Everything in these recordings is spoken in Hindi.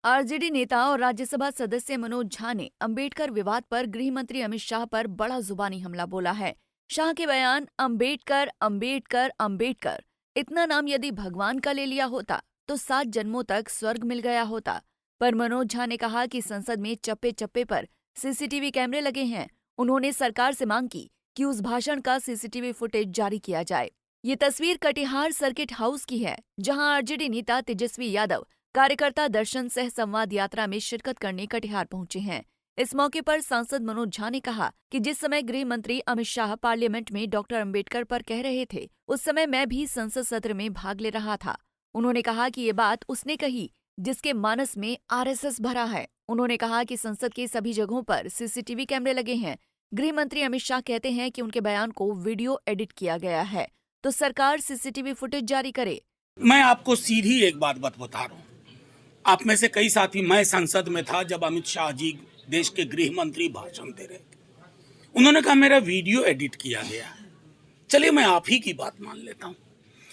आरजेडी नेता और राज्यसभा सदस्य मनोज झा ने अंबेडकर विवाद पर गृह मंत्री अमित शाह पर बड़ा जुबानी हमला बोला है। शाह के बयान अंबेडकर अंबेडकर अंबेडकर, इतना नाम यदि भगवान का ले लिया होता तो 7 जन्मों तक स्वर्ग मिल गया होता। पर मनोज झा ने कहा कि संसद में चप्पे चप्पे पर सीसीटीवी कैमरे लगे हैं। उन्होंने सरकार से मांग की कि उस भाषण का सीसीटीवी फुटेज जारी किया जाए। ये तस्वीर कटिहार सर्किट हाउस की है, जहां आरजेडी नेता तेजस्वी यादव कार्यकर्ता दर्शन सह संवाद यात्रा में शिरकत करने कटिहार पहुंचे हैं। इस मौके पर सांसद मनोज झा ने कहा कि जिस समय गृह मंत्री अमित शाह पार्लियामेंट में डॉक्टर अंबेडकर पर कह रहे थे, उस समय मैं भी संसद सत्र में भाग ले रहा था। उन्होंने कहा कि ये बात उसने कही जिसके मानस में आरएसएस भरा है। उन्होंने कहा कि संसद के सभी जगहों पर सीसीटीवी कैमरे लगे हैं। गृह मंत्री अमित शाह कहते हैं कि उनके बयान को वीडियो एडिट किया गया है, तो सरकार सीसीटीवी फुटेज जारी करे। मैं आपको सीधी एक बात बता रहा हूँ। आप में से कई साथी, मैं संसद में था जब अमित शाह जी देश के गृह मंत्री भाषण दे रहे थे। उन्होंने कहा मेरा वीडियो एडिट किया गया है। चलिए मैं आप ही की बात मान लेता हूँ,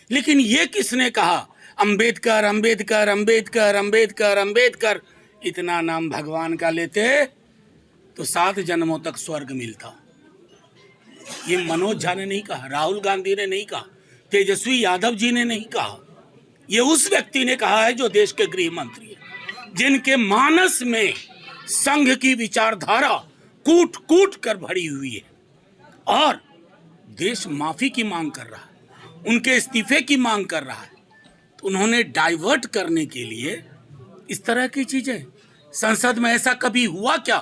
लेकिन ये किसने कहा अंबेडकर अंबेडकर अंबेडकर अंबेडकर अंबेडकर, इतना नाम भगवान का लेते तो 7 जन्मों तक स्वर्ग मिलता। ये मनोज झा ने नहीं कहा, राहुल गांधी ने नहीं कहा, तेजस्वी यादव जी ने नहीं कहा। ये उस व्यक्ति ने कहा है जो देश के गृह मंत्री है, जिनके मानस में संघ की विचारधारा कूट कूट कर भरी हुई है और देश माफी की मांग कर रहा है, उनके इस्तीफे की मांग कर रहा है। तो उन्होंने डाइवर्ट करने के लिए इस तरह की चीजें, संसद में ऐसा कभी हुआ क्या?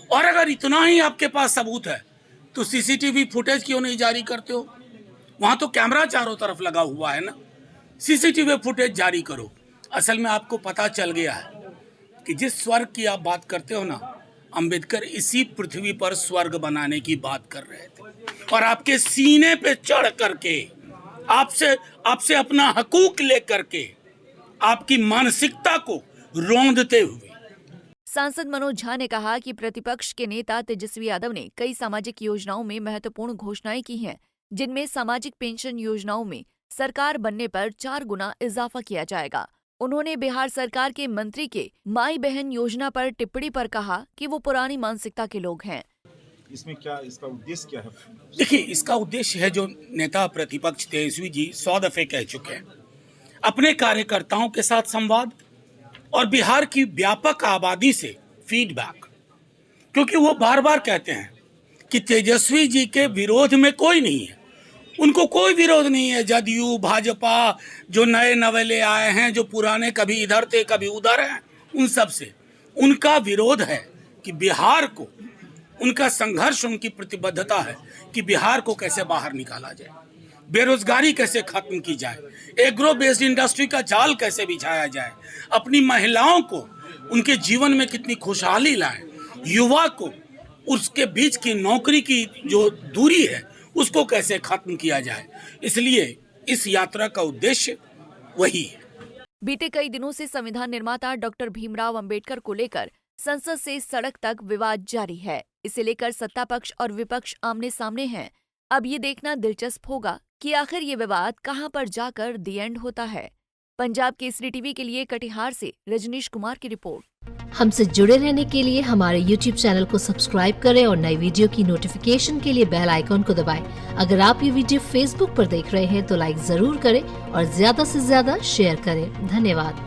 और अगर इतना ही आपके पास सबूत है तो सीसीटीवी फुटेज क्यों नहीं जारी करते हो? वहां तो कैमरा चारों तरफ लगा हुआ है ना, सीसीटीवी फुटेज जारी करो। असल में आपको पता चल गया है कि जिस स्वर्ग की आप बात करते हो ना, अंबेडकर इसी पृथ्वी पर स्वर्ग बनाने की बात कर रहे थे और आपके सीने पे चढ़ करके आपसे अपना हकूक लेकर के आपकी मानसिकता को रौंदते हुए। सांसद मनोज झा ने कहा कि प्रतिपक्ष के नेता तेजस्वी यादव ने कई सामाजिक योजनाओं में महत्वपूर्ण घोषणाएं की हैं, जिनमें सामाजिक पेंशन योजनाओं में सरकार बनने पर 4 गुना इजाफा किया जाएगा। उन्होंने बिहार सरकार के मंत्री के माई बहन योजना पर टिप्पणी पर कहा कि वो पुरानी मानसिकता के लोग हैं। इसमें क्या, इसका उद्देश्य क्या है? देखिए, इसका उद्देश्य है, जो नेता प्रतिपक्ष तेजस्वी जी 100 दफे कह चुके हैं, अपने कार्यकर्ताओं के साथ संवाद और बिहार की व्यापक आबादी से फीडबैक। क्योंकि वो बार बार कहते हैं कि तेजस्वी जी के विरोध में कोई नहीं है, उनको कोई विरोध नहीं है। जदयू भाजपा, जो नए नवेले आए हैं, जो पुराने कभी इधर थे कभी उधर हैं, उन सब से उनका विरोध है कि बिहार को, उनका संघर्ष, उनकी प्रतिबद्धता है कि बिहार को कैसे बाहर निकाला जाए, बेरोजगारी कैसे खत्म की जाए, एग्रो बेस्ड इंडस्ट्री का जाल कैसे बिछाया जाए, अपनी महिलाओं को उनके जीवन में कितनी खुशहाली लाएं, युवा को उसके बीच की नौकरी की जो दूरी है उसको कैसे खत्म किया जाए। इसलिए इस यात्रा का उद्देश्य वही है। बीते कई दिनों से संविधान निर्माता डॉक्टर भीमराव अंबेडकर को लेकर संसद से सड़क तक विवाद जारी है। इसे लेकर सत्ता पक्ष और विपक्ष आमने सामने हैं। अब ये देखना दिलचस्प होगा कि आखिर ये विवाद कहां पर जाकर दी एंड होता है। पंजाब केसरी टीवी के लिए कटिहार से रजनीश कुमार की रिपोर्ट। हमसे जुड़े रहने के लिए हमारे YouTube चैनल को सब्सक्राइब करें और नई वीडियो की नोटिफिकेशन के लिए बेल आइकॉन को दबाएं। अगर आप ये वीडियो Facebook पर देख रहे हैं तो लाइक जरूर करें और ज्यादा से ज्यादा शेयर करें। धन्यवाद।